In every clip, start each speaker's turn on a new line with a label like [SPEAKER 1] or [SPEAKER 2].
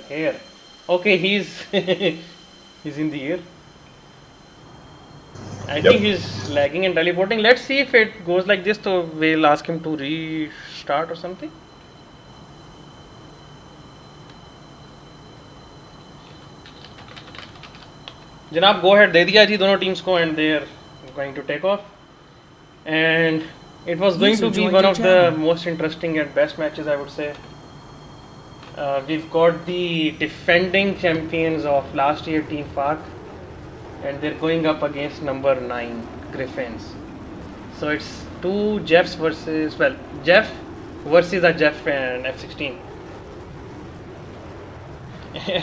[SPEAKER 1] here. Okay, he's he's in the air. I
[SPEAKER 2] Yep.
[SPEAKER 1] think he's lagging and teleporting. Let's see if it goes like this. So we'll ask him to restart or something. जनाब go ahead दे दिया जी दोनों teams को and they're going to take off. And it was going
[SPEAKER 3] User
[SPEAKER 1] to be
[SPEAKER 3] joined
[SPEAKER 1] one
[SPEAKER 3] your
[SPEAKER 1] of the
[SPEAKER 3] channel.
[SPEAKER 1] most interesting and best matches, I would say. We've got the defending champions of last year, Team Phark, and they're going up against number 9 Griffins. So it's two Jeffs versus, well, Jeff versus a Jeff and F16.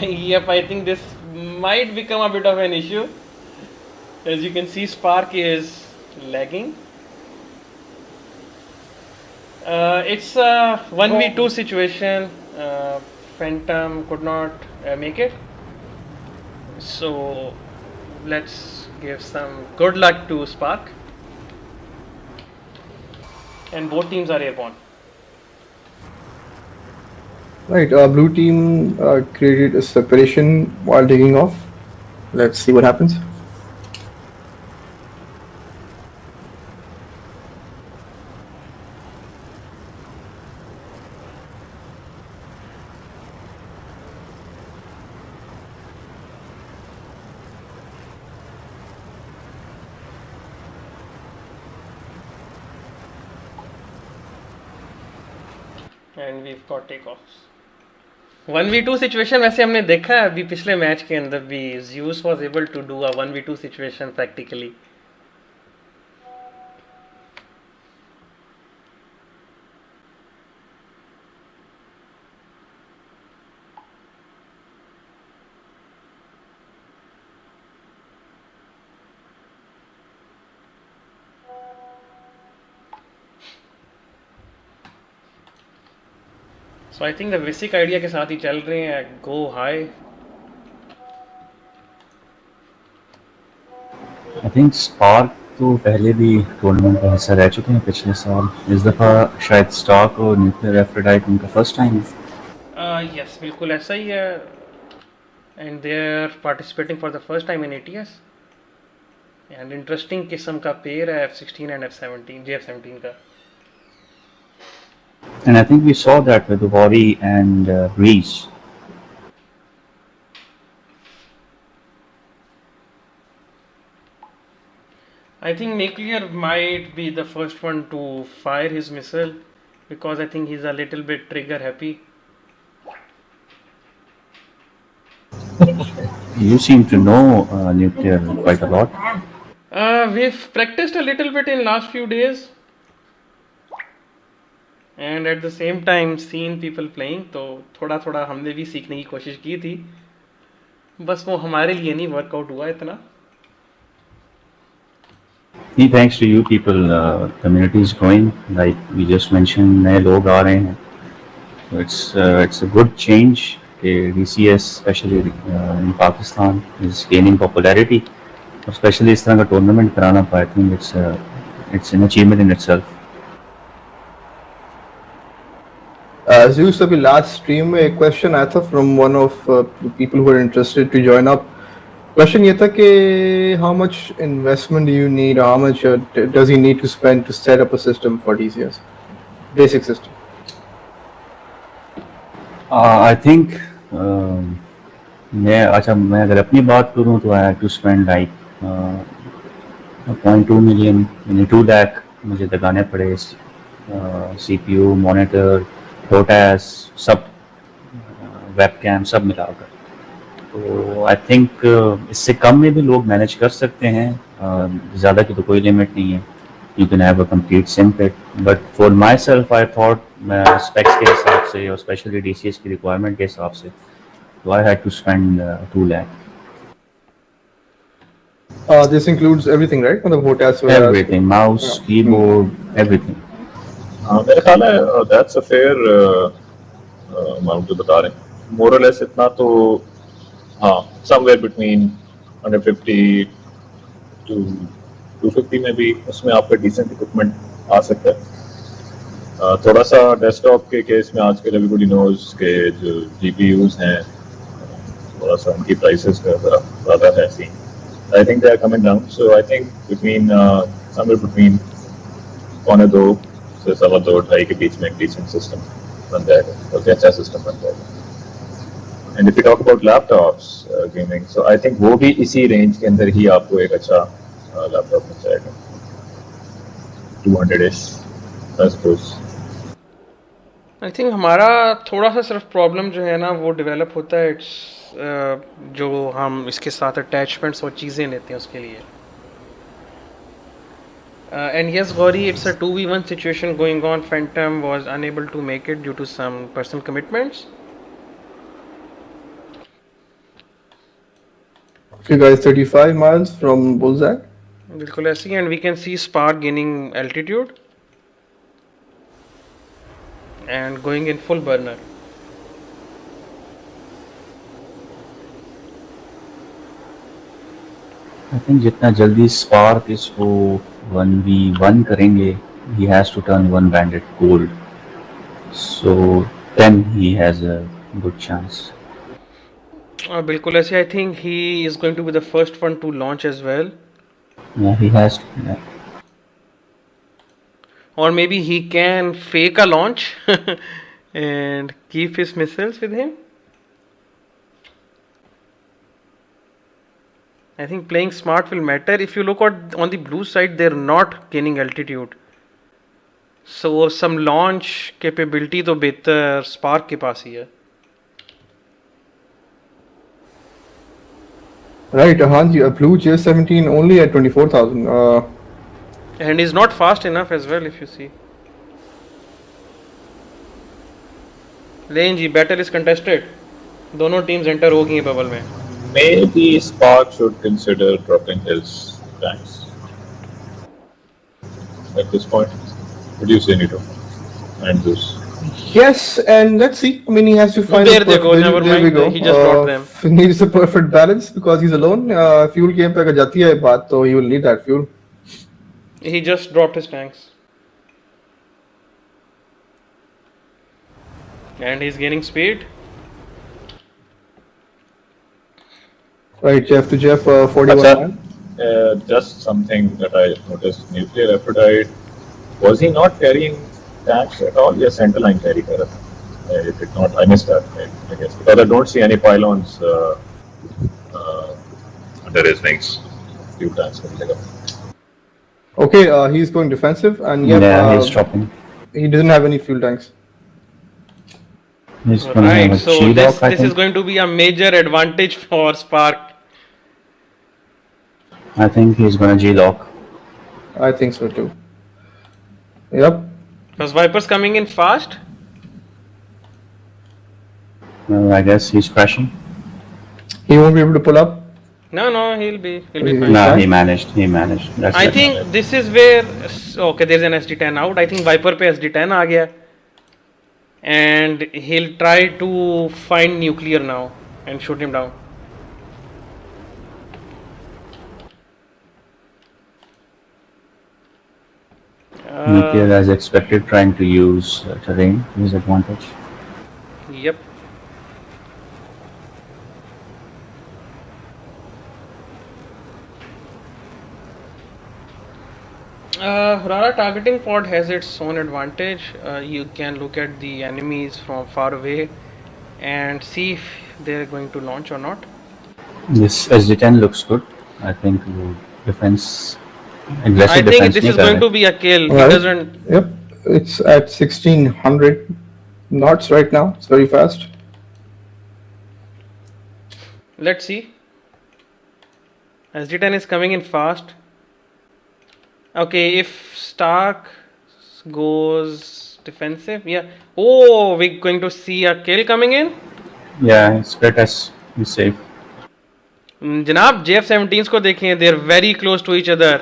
[SPEAKER 1] Yep, I think this might become a bit of an issue. As you can see, Spark is lagging. It's a 1v2 situation. Phantom could not make it. So let's give some good luck to Spark. And both teams are airborne.
[SPEAKER 4] Right, blue team created a separation while taking off. Let's see what happens.
[SPEAKER 1] And we've got takeoffs. 1v2 situation वैसे हमने देखा है अभी पिछले match के अंदर भी Zeus was able to do a 1v2 situation practically. So I think the basic idea के साथ ही चल रहे हैं go high.
[SPEAKER 5] I think Spark तो पहले भी टूर्नामेंट का हिस्सा रह चुके हैं पिछले साल. इस दफ़ा शायद स्टार्क और न्यूक्लियर एफ्रोडाइट उनका फर्स्ट टाइम है.
[SPEAKER 1] Yes, बिल्कुल ऐसा ही है. And they're participating for the first time in ATS. And interesting किस्म का पेयर है F16 and F17, JF17 का.
[SPEAKER 5] And I think we saw that with Wari and Reese.
[SPEAKER 1] I think Nuclear might be the first one to fire his missile because I think he's a little bit trigger happy.
[SPEAKER 5] You seem to know nuclear quite a lot.
[SPEAKER 1] We've practiced a little bit in last few days. And at the same time seen people playing, तो थोड़ा थोड़ा हमने भी सीखने की कोशिश की थी. बस वो हमारे लिए नहीं वर्कआउट हुआ इतना.
[SPEAKER 5] Thanks to you people, community is growing. Like we just mentioned, नए लोग आ रहे हैं. So it's a good change. DCS, especially in Pakistan, is gaining popularity. Especially इस तरह का टूर्नामेंट कराना पाया, I think it's an achievement in itself.
[SPEAKER 4] Zeus, अभी last stream में एक question आया था from one of the people who are interested to join up. Question ये था कि how much investment do you need, or how much does he need to spend to set up a system for DCS, basic system?
[SPEAKER 5] I think मैं अगर अपनी बात करूँ तो I have to spend like 0.2 million, यानी 2 lakh मुझे लगाने पड़े. CPU, monitor, POTAS, सब webcam सब मिलाकर. तो आई थिंक इससे कम में भी लोग मैनेज कर सकते हैं. ज़्यादा की तो कोई लिमिट नहीं है. You can have a complete SIM kit, but for my self I thought specs के हिसाब से और स्पेशली DCS की रिक्वायरमेंट के हिसाब से, तो I had to spend 2 lakh.
[SPEAKER 4] This includes everything, right? मतलब POTAS वगैरह.
[SPEAKER 5] Everything, mouse, keyboard, everything.
[SPEAKER 2] मेरे ख्याल है that's a fair amount जो बता रहे हैं. More or less इतना तो हाँ, somewhere between 150 to 250 में भी उसमें आपका decent equipment आ सकता है. थोड़ा सा डेस्कटॉप के केस में आजकल everybody knows के जो GPUs हैं थोड़ा सा उनकी prices का ज़्यादा है scene. I think they are coming down. So I think somewhere between 1.2 से 2.25 के बीच में एक decent system बन जाएगा. तो अच्छा system बन जाएगा. And if you talk about laptops, gaming, so I think वो भी इसी range के अंदर ही आपको एक अच्छा laptop मिल जाएगा. 200-ish, I suppose.
[SPEAKER 1] I think हमारा थोड़ा सा सिर्फ प्रॉब्लम जो है ना वो डेवलप होता है इट्स जो हम इसके साथ अटैचमेंट्स और चीज़ें लेते हैं उसके लिए. And yes Gauri, it's a 2v1 situation going on. Phantom was unable to make it due to some personal commitments.
[SPEAKER 4] Okay, guys, 35 miles from Bullseye.
[SPEAKER 1] बिल्कुल ऐसी. And we can see Spark gaining altitude and going in full burner.
[SPEAKER 5] I think जितना जल्दी spark इसको 1v1 करेंगे, he has to turn one bandit gold. So then he has a good chance.
[SPEAKER 1] बिल्कुल ऐसे. I think he is going to be the first one to launch as well.
[SPEAKER 5] Yeah, he has to. Yeah.
[SPEAKER 1] Or maybe he can fake a launch and keep his missiles with him. I think playing smart will matter. If you look at on the blue side, they're not gaining altitude. So some launch capability तो बेहतर Spark के पास ही है.
[SPEAKER 4] Right, Hanji, a blue J17 only at 24,000.
[SPEAKER 1] And is not fast enough as well if you see. लेन जी, battle is contested. दोनों teams enter हो गई हैं बबल में.
[SPEAKER 2] Maybe Spark should consider dropping his tanks at this point. What do you say, Nito? And this.
[SPEAKER 4] Yes, and let's see. I mean, he has to find.
[SPEAKER 1] There they go. Never
[SPEAKER 4] there
[SPEAKER 1] mind.
[SPEAKER 4] we go.
[SPEAKER 1] He just brought them.
[SPEAKER 4] He needs a perfect balance because he's alone. Fuel game पे अगर जाती है बात तो he will need that fuel.
[SPEAKER 1] He just dropped his tanks. And he's gaining speed.
[SPEAKER 4] Right, Jeff to Jeff, 41.
[SPEAKER 2] Acha, just something that I noticed. Nuclear Aphrodite, was he not carrying tanks at all? Yes, centerline carry कर रहा था. If it not, I missed that. I guess because I don't see any pylons under his wings. Few tanks मिलेगा.
[SPEAKER 4] Okay, he's going defensive and
[SPEAKER 5] He's dropping.
[SPEAKER 4] He doesn't have any fuel tanks.
[SPEAKER 5] He's gonna have
[SPEAKER 1] Right,
[SPEAKER 5] a
[SPEAKER 1] so
[SPEAKER 5] G-Lock, I
[SPEAKER 1] this is
[SPEAKER 5] think.
[SPEAKER 1] going to be a major advantage for Spark.
[SPEAKER 5] I think he's gonna G-Lock.
[SPEAKER 4] I think so too. Yep.
[SPEAKER 1] Because Viper's coming in fast.
[SPEAKER 5] I guess he's crashing.
[SPEAKER 4] He won't be able to pull up.
[SPEAKER 1] No, he'll be
[SPEAKER 4] He-
[SPEAKER 1] fine.
[SPEAKER 5] No,
[SPEAKER 4] fine?
[SPEAKER 5] he managed. That's
[SPEAKER 1] I
[SPEAKER 5] better.
[SPEAKER 1] think this is where okay, there's an SD10 out. I think Viper पे SD10 आ गया. And he'll try to find nuclear now and shoot him down.
[SPEAKER 5] Nuclear as expected, trying to use terrain to his advantage.
[SPEAKER 1] Yep. Rara targeting pod has its own advantage. You can look at the enemies from far away and see if they're going to launch or not.
[SPEAKER 5] This SD10 looks good. I think defense, aggressive
[SPEAKER 1] I think
[SPEAKER 5] defense
[SPEAKER 1] this
[SPEAKER 5] नहीं
[SPEAKER 1] is
[SPEAKER 5] कर
[SPEAKER 1] going
[SPEAKER 5] रहे.
[SPEAKER 1] to be a kill. He
[SPEAKER 4] Right.
[SPEAKER 1] doesn't.
[SPEAKER 4] Yep. It's at 1600 knots right now. It's very fast.
[SPEAKER 1] Let's see. SD10 is coming in fast. Okay, if Stark goes defensive, yeah. Oh, we're going to see a kill coming in.
[SPEAKER 5] Yeah, it's Kratos. He's safe.
[SPEAKER 1] जनाब JF-17s को देखें, they're very close to each other.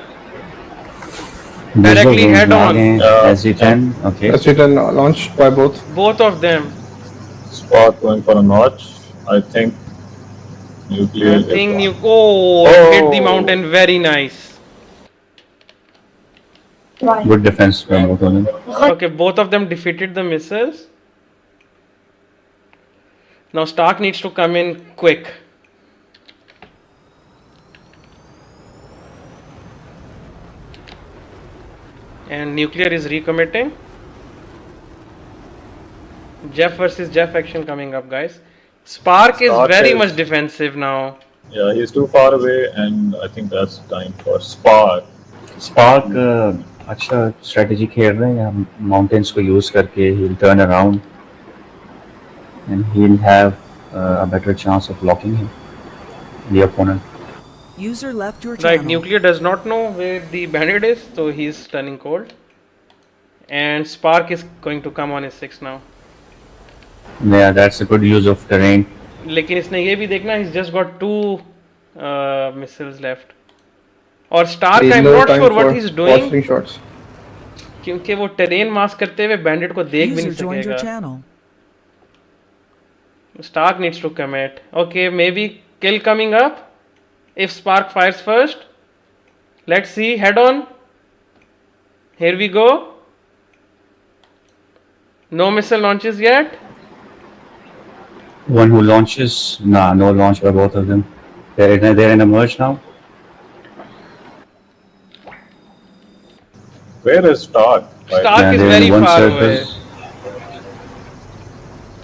[SPEAKER 5] These
[SPEAKER 1] Directly
[SPEAKER 5] are
[SPEAKER 1] head on.
[SPEAKER 5] SD10. Okay.
[SPEAKER 4] That's it, launched by both.
[SPEAKER 1] Both of them.
[SPEAKER 2] Spark going for a notch. I think nuclear.
[SPEAKER 1] I think
[SPEAKER 2] is
[SPEAKER 1] you.
[SPEAKER 2] on.
[SPEAKER 1] Oh,
[SPEAKER 2] Oh.
[SPEAKER 1] hit the mountain. Very nice.
[SPEAKER 5] Good defense from both of them.
[SPEAKER 1] Okay, both of them defeated the missiles. Now Stark needs to come in quick. and Nuclear is recommitting. Jeff versus Jeff action coming up, guys. Spark is
[SPEAKER 2] Spark
[SPEAKER 1] very
[SPEAKER 2] is-
[SPEAKER 1] much defensive now.
[SPEAKER 2] Yeah, he's too far away, and I think that's time for Spark.
[SPEAKER 5] Spark अच्छा strategy खेल रहे हैं हम mountains को use करके he'll turn around and he'll have a better chance of locking him, the opponent.
[SPEAKER 3] User left your channel.
[SPEAKER 1] Right, Nuclear does not know where the bandit is, so he's turning cold. And Spark is going to come on his 6 now.
[SPEAKER 5] Yeah, that's a good use of terrain.
[SPEAKER 1] लेकिन इसने ये भी देखना, he's just got 2 missiles left. और Stark,
[SPEAKER 4] There's
[SPEAKER 1] I'm
[SPEAKER 4] no
[SPEAKER 1] not
[SPEAKER 4] time
[SPEAKER 1] sure what
[SPEAKER 4] for
[SPEAKER 1] he's doing,
[SPEAKER 4] fostering shots.
[SPEAKER 1] क्योंकि वो terrain mask करते हुए bandit को देख भी
[SPEAKER 3] User
[SPEAKER 1] नहीं
[SPEAKER 3] joined your
[SPEAKER 1] सकेगा.
[SPEAKER 3] channel.
[SPEAKER 1] Stark needs to commit. Okay, maybe kill coming up. If Spark fires first, let's see. Head on. Here we go. No missile launches yet.
[SPEAKER 5] One who launches, nah, no launch by both of them. They're in a merge now.
[SPEAKER 2] Where is Stark? Right.
[SPEAKER 1] Stark
[SPEAKER 5] Yeah,
[SPEAKER 1] is
[SPEAKER 5] they're
[SPEAKER 1] very
[SPEAKER 5] in one
[SPEAKER 1] far
[SPEAKER 5] surface.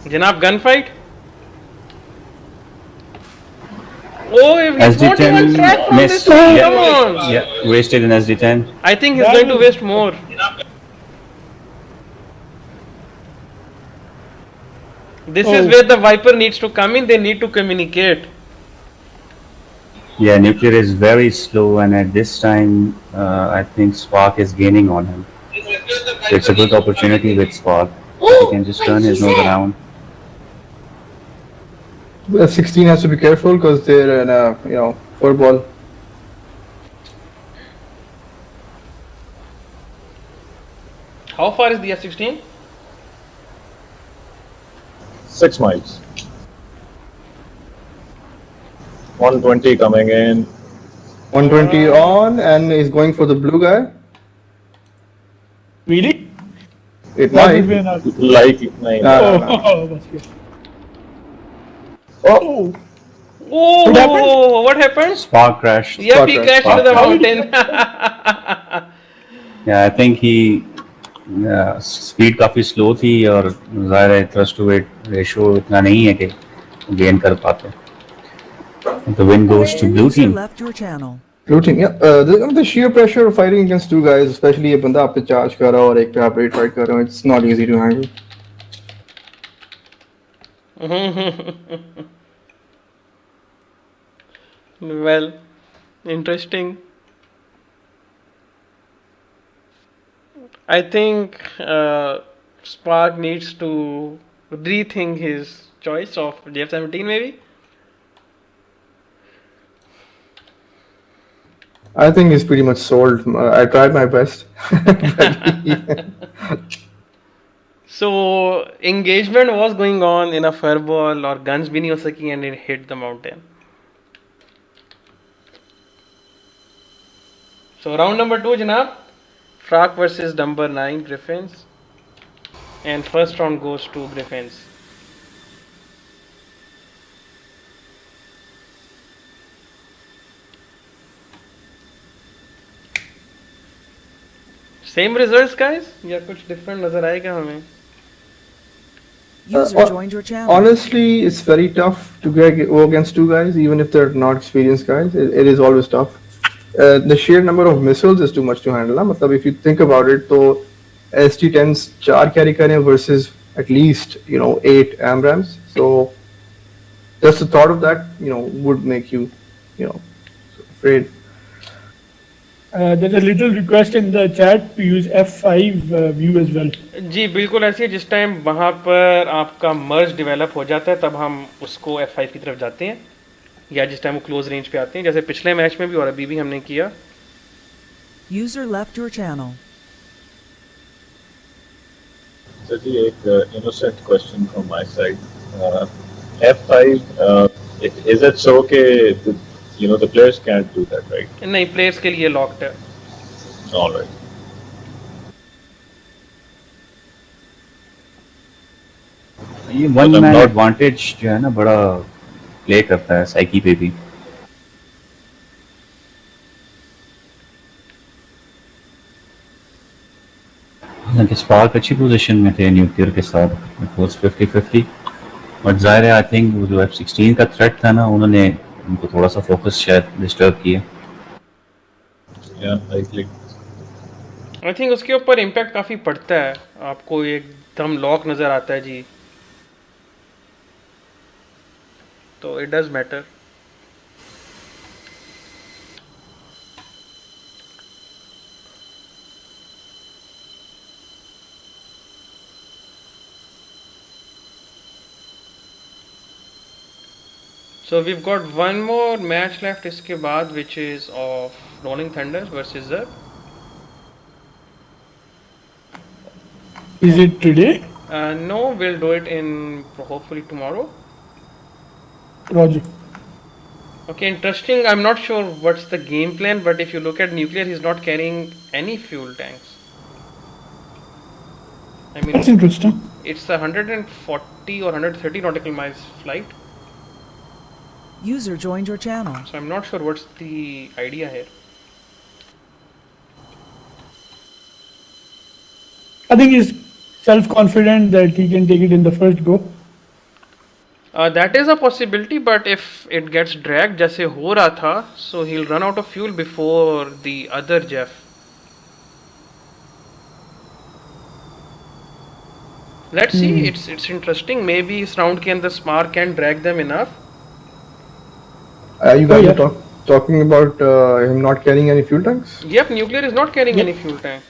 [SPEAKER 1] away. Janab, gunfight. Oh, if he's not
[SPEAKER 5] SD10
[SPEAKER 1] even track from this
[SPEAKER 5] missed.
[SPEAKER 1] thing,
[SPEAKER 5] Yeah.
[SPEAKER 1] come on.
[SPEAKER 5] Yeah, wasted in SD10.
[SPEAKER 1] I think he's going to waste more. This is where the Viper needs to come in. They need to communicate.
[SPEAKER 5] Yeah, Nuclear is very slow, and at this time, I think Spark is gaining on him. So it's a good opportunity with Spark. He can just turn his nose around.
[SPEAKER 4] The 16 has to be careful because they're in a football.
[SPEAKER 1] How far is the F-16?
[SPEAKER 2] 6 miles. 120 coming in.
[SPEAKER 4] 120 on, and he's going for the blue guy.
[SPEAKER 6] Really?
[SPEAKER 4] It
[SPEAKER 6] That
[SPEAKER 4] might.
[SPEAKER 6] would be enough.
[SPEAKER 2] Like, nahin.
[SPEAKER 6] Oh, that's good.
[SPEAKER 2] Oh,
[SPEAKER 1] Oh, what happened?
[SPEAKER 5] Spark crashed.
[SPEAKER 1] Yep, he
[SPEAKER 4] Spark
[SPEAKER 1] crashed into the mountain.
[SPEAKER 5] Yeah, I think he speed काफी slow थी और ज़ाहिर है thrust to weight ratio इतना नहीं है कि gain कर पाते. The win goes to blue
[SPEAKER 3] User
[SPEAKER 5] team.
[SPEAKER 3] left your channel.
[SPEAKER 4] Blue team, yeah. The sheer pressure of fighting against two guys, especially a banda aap pe charge kar raha ho aur ek pe aap raid fight kar rahe ho, it's not easy to handle.
[SPEAKER 1] Well, interesting. I think Spark needs to rethink his choice of JF-17 maybe.
[SPEAKER 4] I think he's pretty much sold. I tried my best.
[SPEAKER 1] So engagement was going on in a furball or guns bhi nahi ho saki and it hit the mountain. So round number 2 Janab, Phark versus number 9 Griffins, and first round goes to Griffins. Same results guys या कुछ different नजर आएगा हमें?
[SPEAKER 3] User joined your channel.
[SPEAKER 4] Honestly, it's very tough to go against two guys, even if they're not experienced guys. It is always tough. The sheer number of missiles is too much to handle. मतलब if you think about it, तो ST-10s 4 carry करें versus at least 8 AMRAMs. So just the thought of that would make you afraid.
[SPEAKER 6] There's a little request in the chat to use F5 view as well.
[SPEAKER 1] जी बिल्कुल ऐसे ही जिस time वहाँ पर आपका मर्ज develop हो जाता है तब हम उसको F5 की तरफ जाते हैं या जिस टाइम वो क्लोज रेंज पे आते हैं जैसे पिछले मैच में भी और अभी भी हमने किया.
[SPEAKER 3] User left your channel.
[SPEAKER 2] so जी एक innocent question from my side. F5, is it so कि the players can't do that, right?
[SPEAKER 1] नहीं प्लेयर्स के लिए लॉक्ड है.
[SPEAKER 2] All right.
[SPEAKER 5] ये वन
[SPEAKER 2] मतलब
[SPEAKER 5] मैन
[SPEAKER 2] not-
[SPEAKER 5] एडवांटेज जो है ना बड़ा प्ले करता है साइकी पे भी. हालांकि स्पार्क अच्छी पोजीशन में थे न्यूक्लियर के साथ, इट वाज 50-50, बट जाहिर है आई थिंक वो जो F-16 का थ्रेट था ना, उन्होंने उनको थोड़ा सा फोकस शायद डिस्टर्ब किया।
[SPEAKER 2] Yeah, likely.
[SPEAKER 1] आई थिंक उसके ऊपर इम्पैक्ट काफ़ी पड़ता है, आपको एकदम लॉक नज़र आता है जी, तो it does matter. So we've got one more match left इसके बाद, which is of Rolling Thunder versus Zerg.
[SPEAKER 6] Is it today?
[SPEAKER 1] No, we'll do it in hopefully tomorrow.
[SPEAKER 6] Roger.
[SPEAKER 1] Okay, interesting. I'm not sure what's the game plan, but if you look at nuclear, he's not carrying any fuel tanks. I mean,
[SPEAKER 6] That's interesting.
[SPEAKER 1] it's a 140 or 130 nautical miles flight,
[SPEAKER 3] User joined your channel.
[SPEAKER 1] so I'm not sure what's the idea here.
[SPEAKER 6] I think he's self-confident that he can take it in the first go.
[SPEAKER 1] That is a possibility, but if it gets dragged जैसे हो रहा था, so he'll run out of fuel before the other Jeff. Let's see. It's interesting. Maybe इस round के अंदर Smart can drag them enough.
[SPEAKER 4] You guys
[SPEAKER 6] yeah.
[SPEAKER 4] are talking about him not carrying any fuel tanks?
[SPEAKER 1] Yep, nuclear is not carrying
[SPEAKER 6] Yep.
[SPEAKER 1] any fuel tank,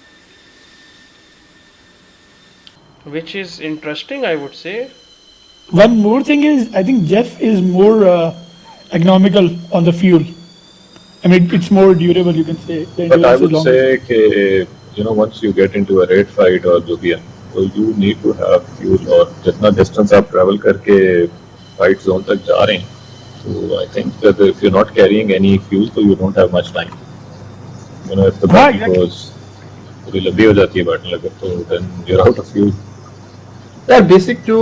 [SPEAKER 1] which is interesting, I would say.
[SPEAKER 6] One more thing is, I think Jeff is more economical on the fuel. I mean, it's more durable, you can say. The
[SPEAKER 2] But I
[SPEAKER 6] endurance is
[SPEAKER 2] would
[SPEAKER 6] longer.
[SPEAKER 2] say कि once you get into a raid fight or जो भी है, so you need to have fuel, और जितना distance आप travel करके fight zone तक जा रहे हैं, so I think that if you're not carrying any fuel, so you don't have much time. If the battle
[SPEAKER 6] exactly.
[SPEAKER 2] goes पूरी लंबी हो जाती है battle अगर, तो then you're out of fuel.
[SPEAKER 4] यार बेसिक जो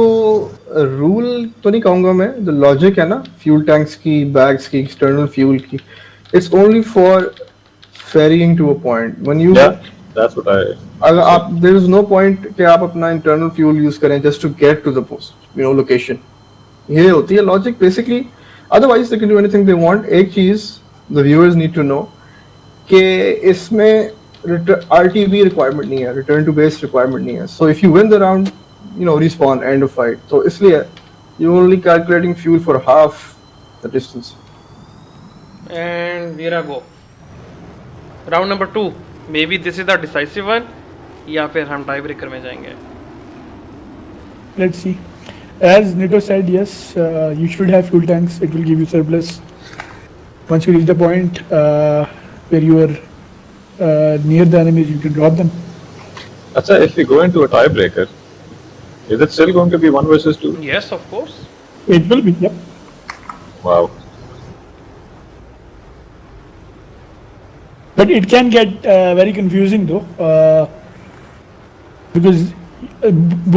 [SPEAKER 4] रूल तो नहीं कहूँगा मैं, द लॉजिक है ना फ्यूल टैंक्स की, बैग्स की, एक्सटर्नल फ्यूल की, it's only for ferrying to a point when you,
[SPEAKER 2] That's what I
[SPEAKER 4] अगर आप, देयर इज नो पॉइंट कि आप अपना इंटरनल फ्यूल यूज करें just to get to the post location, ये होती है logic basically, otherwise they can do anything they want. एक चीज the viewers need to know कि इसमें RTB रिक्वायरमेंट नहीं है, रिटर्न टू बेस रिक्वायरमेंट नहीं है, so if you win the round respawn end of fight, so इसलिए you only calculating fuel for half the distance.
[SPEAKER 1] And here I go. Round number 2. Maybe this is the decisive one, या फिर हम tiebreaker में जाएंगे.
[SPEAKER 6] Let's see. As Nito said, yes, you should have fuel tanks. It will give you surplus. Once you reach the point where you are near the enemies, you can drop them.
[SPEAKER 2] अच्छा, if we go into a tiebreaker, is it still going to be 1 versus 2?
[SPEAKER 1] Yes, of course.
[SPEAKER 6] It will be, yep.
[SPEAKER 2] Wow.
[SPEAKER 6] But it can get very confusing though, because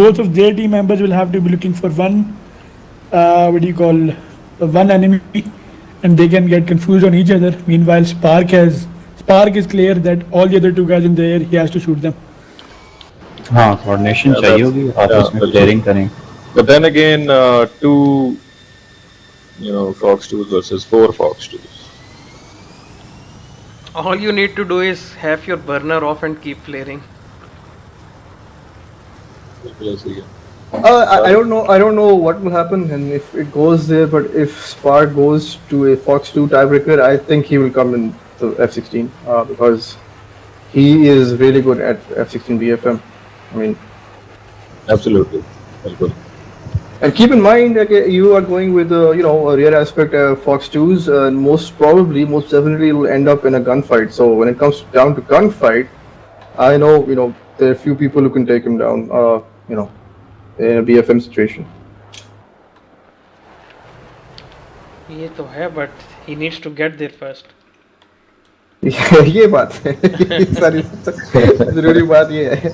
[SPEAKER 6] both of their team members will have to be looking for one, one enemy, and they can get confused on each other. Meanwhile, Spark is clear that all the other two guys in the air, he has to shoot them.
[SPEAKER 5] हाँ, coordination
[SPEAKER 2] Yeah,
[SPEAKER 5] चाहिए
[SPEAKER 2] that's-
[SPEAKER 5] होगी, आप
[SPEAKER 2] yeah,
[SPEAKER 5] उसमें
[SPEAKER 2] बिल्कुल।
[SPEAKER 5] Clearing करें।
[SPEAKER 2] But then again, 2 Fox 2s versus 4 Fox 2s.
[SPEAKER 1] All you need to do is have your burner off and keep flaring.
[SPEAKER 4] I don't know what will happen and if it goes there, but if Spark goes to a Fox 2 tiebreaker, I think he will come in the F-16 because he is really good at F-16 BFM. I mean,
[SPEAKER 2] Absolutely. Bilkul.
[SPEAKER 4] and keep in mind that you are going with a rear aspect Fox 2s, and most definitely it will end up in a gunfight. So when it comes down to gunfight, I know there are few people who can take him down. In a BFM situation.
[SPEAKER 1] ये तो है, but he needs to get there first.
[SPEAKER 4] ये बात है, ये सारी जरूरी बात ये है।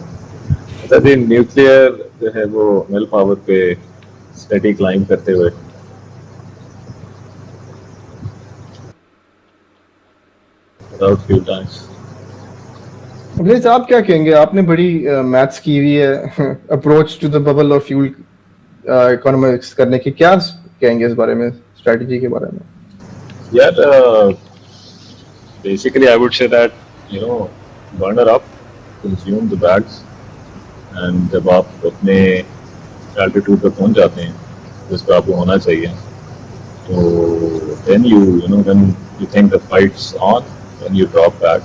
[SPEAKER 2] अच्छा, न्यूक्लियर जो है वो मिल पावर पे स्टेडी क्लाइंब करते हुए without fuel tanks.
[SPEAKER 4] अभिजीत आप क्या कहेंगे? आपने बड़ी मैथ्स की हुई है अप्रोच टू द बबल और फ्यूल इकोनॉमिक्स करने की, क्या कहेंगे इस बारे में, स्ट्रेटजी के बारे में?
[SPEAKER 2] Yeah, basically I would say that burner up, consume the bags, and जब आप अपने altitude पे पहुंच जाते हैं जिस पे आपको होना चाहिए, तो then when you think the fight's on, then you drop back,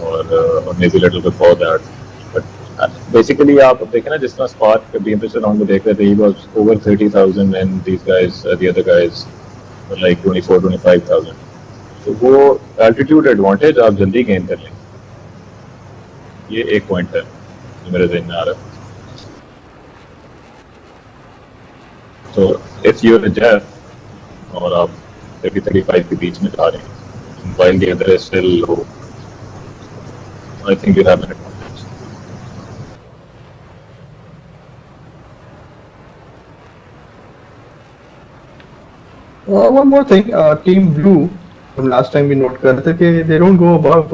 [SPEAKER 2] or maybe a little before that. But basically आप देखें ना, जिस तरह Spark के BMP round में देख रहे थे, he was over 30,000 and these guys, the other guys were like 24-25,000. तो वो altitude advantage आप जल्दी gain कर लेंगे. ये एक point है जो मेरे ज़हन में आ रहा है. So if you're a Jeff और आप 30-35 के बीच में जा रहे हैं, while the other is still low, I think you have an advantage.
[SPEAKER 4] One more thing, Team Blue from last time we note कर रहे थे कि they don't go above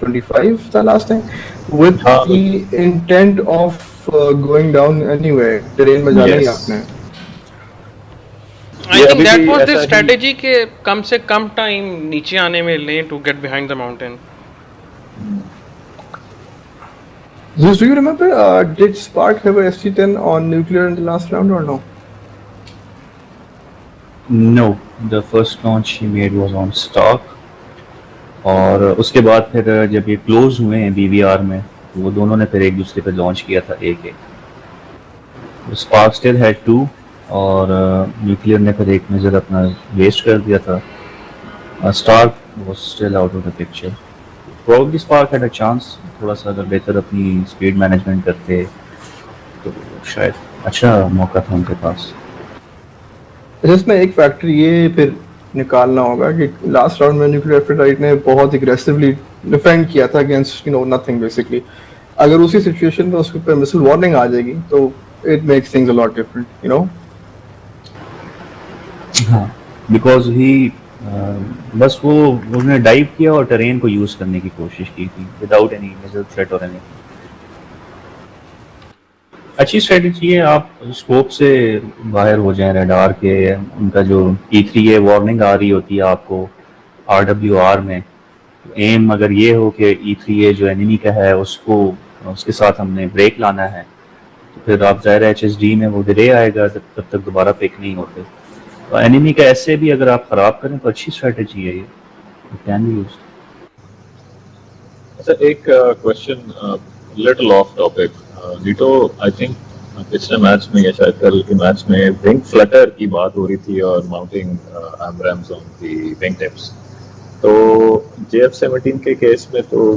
[SPEAKER 4] 25 था last time, with
[SPEAKER 2] हाँ,
[SPEAKER 4] the intent of going down anyway, terrain में जाना ही
[SPEAKER 2] Yes.
[SPEAKER 4] आपने.
[SPEAKER 1] I
[SPEAKER 2] ये
[SPEAKER 1] think
[SPEAKER 2] अभी
[SPEAKER 1] that
[SPEAKER 2] भी
[SPEAKER 1] was
[SPEAKER 2] ऐसा
[SPEAKER 1] the
[SPEAKER 2] ही-
[SPEAKER 1] strategy के कम से कम टाइम नीचे आने में लें to get behind the mountain.
[SPEAKER 4] Zeus, do you remember, did Spark have a ST10 on nuclear in the last round or no?
[SPEAKER 5] No, the first launch he made was on stock. और उसके बाद फिर जब ये close हुए हैं BVR में, तो वो दोनों ने फिर एक दूसरे पे लॉन्च किया था एक स्पार्क स्टिल हैड 2 और न्यूक्लियर ने फिर एक नज़र अपना वेस्ट कर दिया था. Stark was still out of the picture. Probably Spark had a chance, थोड़ा सा अगर बेहतर अपनी स्पीड मैनेजमेंट करते तो शायद अच्छा मौका था उनके पास.
[SPEAKER 4] जिसमें एक फैक्टर ये फिर निकालना होगा कि लास्ट राउंड में न्यूक्लियर एफिडाइट ने बहुत एग्रेसिवली डिफेंड किया था अगेंस्ट नथिंग बेसिकली. अगर उसी सिचुएशन में उसके ऊपर मिसाइल वार्निंग आ जाएगी तो it makes things a lot different.
[SPEAKER 5] हाँ, बिकॉज ही बस वो उन्होंने डाइव किया और टेरेन को यूज़ करने की कोशिश की थी विदाउट एनी मिसाइल थ्रेट और एनीथिंग. अच्छी स्ट्रेटजी है, आप स्कोप से बाहर हो जाएं रडार के. उनका जो E3A वार्निंग आ रही होती है आपको RWR में, एम अगर ये हो कि E3A जो एनिमी का है उसको उसके साथ हमने ब्रेक लाना है, तो फिर आप ज़ाहिर है HSD में वो डिले आएगा तब तक दोबारा पिक नहीं होते. तो एनिमी का ऐसे भी अगर आप ख़राब करें तो अच्छी स्ट्रेटजी है ये, कैन बी यूज्ड.
[SPEAKER 2] अच्छा, एक क्वेश्चन लिटिल ऑफ टॉपिक. नीटो, आई थिंक पिछले मैच में या शायद कल के मैच में विंग फ्लटर की बात हो रही थी और mounting AMRAAMs on the wing tips. तो JF-17 के केस में तो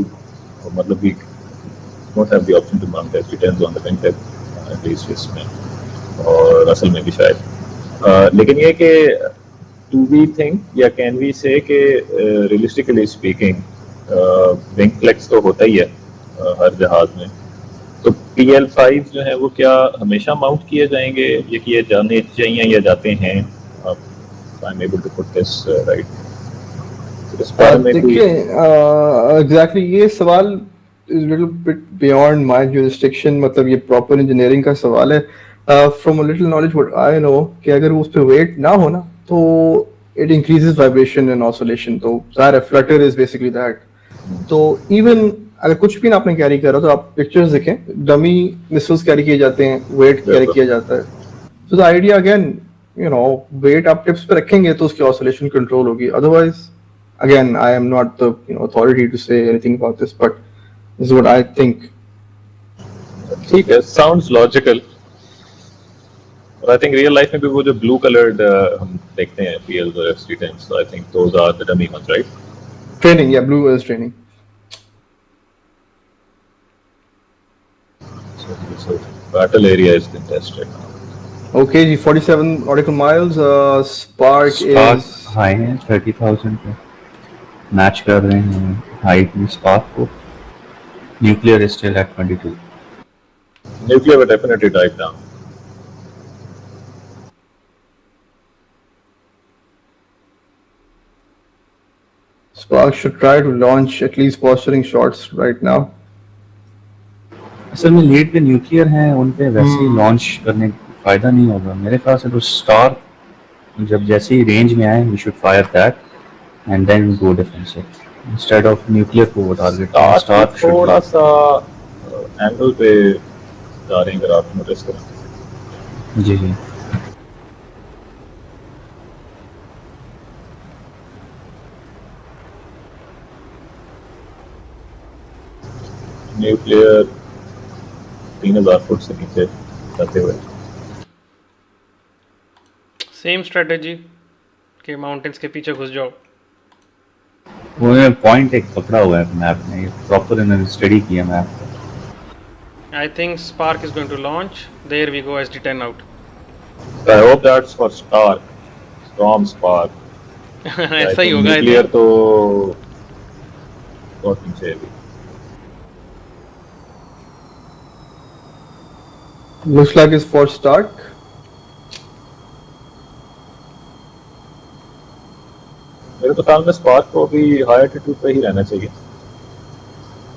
[SPEAKER 2] मतलब we don't have the option to mount H on the wing tip, at least इसमें और असल में भी शायद. लेकिन ये कि do we think या can we say कि realistically speaking विंग फ्लेक्स तो होता ही है हर जहाज में. तो PL5 जो है वो क्या हमेशा माउंट किए जाएंगे या किए जाने चाहिए या जाते हैं? I am able to put this right. इस बारे में
[SPEAKER 4] देखिए एग्जैक्टली ये सवाल is little bit beyond my jurisdiction. मतलब ये प्रॉपर इंजीनियरिंग का सवाल है. From a little knowledge what I know कि अगर उस पे वेट ना हो ना तो it increases vibration and oscillation. तो ज़ाहिर है फ्लटर इज बेसिकली दैट. तो इवन अगर कुछ भी ना आपने कैरी करा तो आप पिक्चर्स देखें, डमी मिसाइल्स कैरी किए जाते हैं, वेट कैरी किया जाता है. तो द आइडिया अगेन वेट आप टिप्स पे रखेंगे तो उसकी ऑसिलेशन कंट्रोल होगी. Otherwise again I am not the authority to say anything about this, but this is what I think.
[SPEAKER 2] ठीक है, sounds logical. और आई थिंक रियल लाइफ में भी वो जो ब्लू कलर्ड हम देखते हैं PLs और FC10s, so I think those are the dummy ones, right?
[SPEAKER 4] Training, yeah, blue is training.
[SPEAKER 2] So battle area is contested.
[SPEAKER 4] Okay, 47 nautical miles. Spark is
[SPEAKER 5] high है 30,000 पे, मैच कर रहे हैं हाइट में स्पार्क को. Nuclear is still at 22.
[SPEAKER 2] Nuclear will definitely dive down.
[SPEAKER 4] Spark should try to launch at least posturing shots right now.
[SPEAKER 5] असल में lead पे न्यूक्लियर हैं, उन पे वैसे ही लॉन्च करने का फायदा नहीं होगा मेरे ख्याल से। तो स्टार जब जैसे ही रेंज में आए we should fire that and then go defensive instead of nuclear को वो टारगेट।
[SPEAKER 2] स्टार थोड़ा सा एंगल पे जा रहे हैं अगर आप नोटिस करें।
[SPEAKER 5] जी जी
[SPEAKER 2] न्यूक्लियर 3000 फुट से नीचे जाते हुए।
[SPEAKER 1] सेम स्ट्रेटेजी कि माउंटेन्स के पीछे घुस जाओ।
[SPEAKER 5] वो पॉइंट एक पकड़ा हुआ है मैप में, प्रॉपर इन्होंने स्टडी किया map.
[SPEAKER 1] I think Spark is going to launch. There we go, SD10 out.
[SPEAKER 2] I hope that's for Spark, Storm Spark.
[SPEAKER 1] ऐसा ही होगा।
[SPEAKER 2] न्यूक्लियर तो बहुत नीचे है अभी।
[SPEAKER 4] Looks like it's for Stark.
[SPEAKER 2] मेरे तो ख्याल में स्पार्क को भी हाई एल्टीट्यूड पे ही रहना चाहिए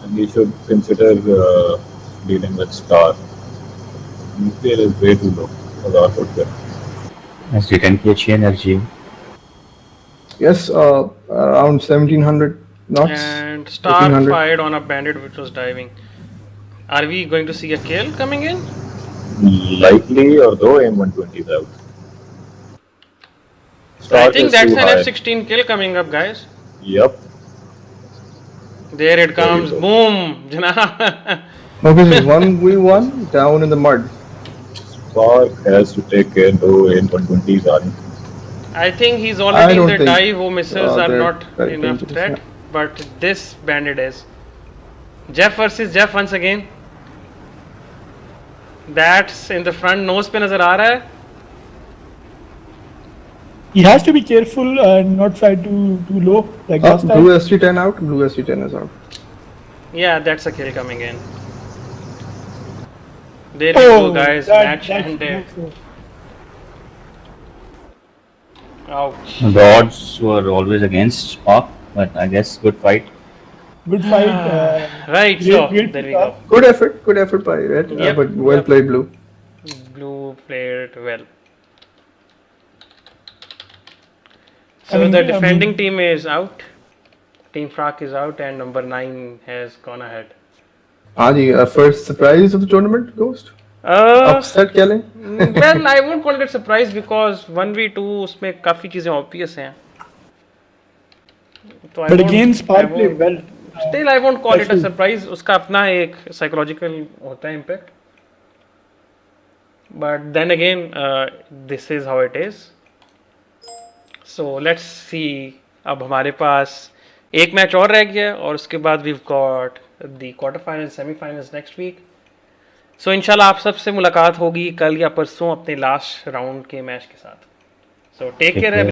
[SPEAKER 2] and you should consider dealing with star. Nuclear is way too low for the output.
[SPEAKER 5] SD10 की अच्छी एनर्जी।
[SPEAKER 4] Yes, around 1700 knots.
[SPEAKER 1] And Star fired on a bandit which was diving. Are we going to see a kill coming in?
[SPEAKER 2] Likely, although M120 is out.
[SPEAKER 1] I think that's an F16 kill coming up, guys.
[SPEAKER 2] Yep.
[SPEAKER 1] There it comes. Boom! Janab.
[SPEAKER 4] Okay, so 1v1 down in the mud.
[SPEAKER 2] Spark has to take care though M120s are.
[SPEAKER 1] I think he's already in the
[SPEAKER 4] think,
[SPEAKER 1] dive. Who misses are not
[SPEAKER 4] very
[SPEAKER 1] enough
[SPEAKER 4] dangerous,
[SPEAKER 1] threat. But this bandit is. Jeff versus Jeff once again. That's in the front nose पे नजर आ रहा है.
[SPEAKER 6] He has to be careful and not fly too low like last time.
[SPEAKER 4] Blue ST10 out. Blue ST10 is out.
[SPEAKER 1] Yeah, that's a kill coming in. There we go, guys. Match ended. Ouch.
[SPEAKER 5] The odds were always against Spark, but I guess good fight.
[SPEAKER 6] Good fight.
[SPEAKER 1] Right, so there we go.
[SPEAKER 4] Good effort by Red.
[SPEAKER 1] Yep,
[SPEAKER 4] But well played, Blue.
[SPEAKER 1] Blue played well.
[SPEAKER 6] I
[SPEAKER 1] So
[SPEAKER 6] mean,
[SPEAKER 1] the defending team is out. Team Phark is out, and number 9 has gone ahead.
[SPEAKER 4] Adi, first surprise of the tournament, Ghost? Upset क्या लें?
[SPEAKER 1] Well, I won't call it a surprise because 1v2 उसमें काफी चीजें obvious हैं. तो
[SPEAKER 6] But again, Spark played well.
[SPEAKER 1] Still, I won't call it a surprise. उसका अपना एक psychological होता है impact. But then again, this is how it is. So let's see. अब हमारे पास एक मैच और रह गया और उसके बाद we've got the quarterfinals, semi-finals next week. So इंशाल्लाह आप सबसे मुलाकात होगी कल या परसों अपने लास्ट राउंड के मैच के साथ. So take care.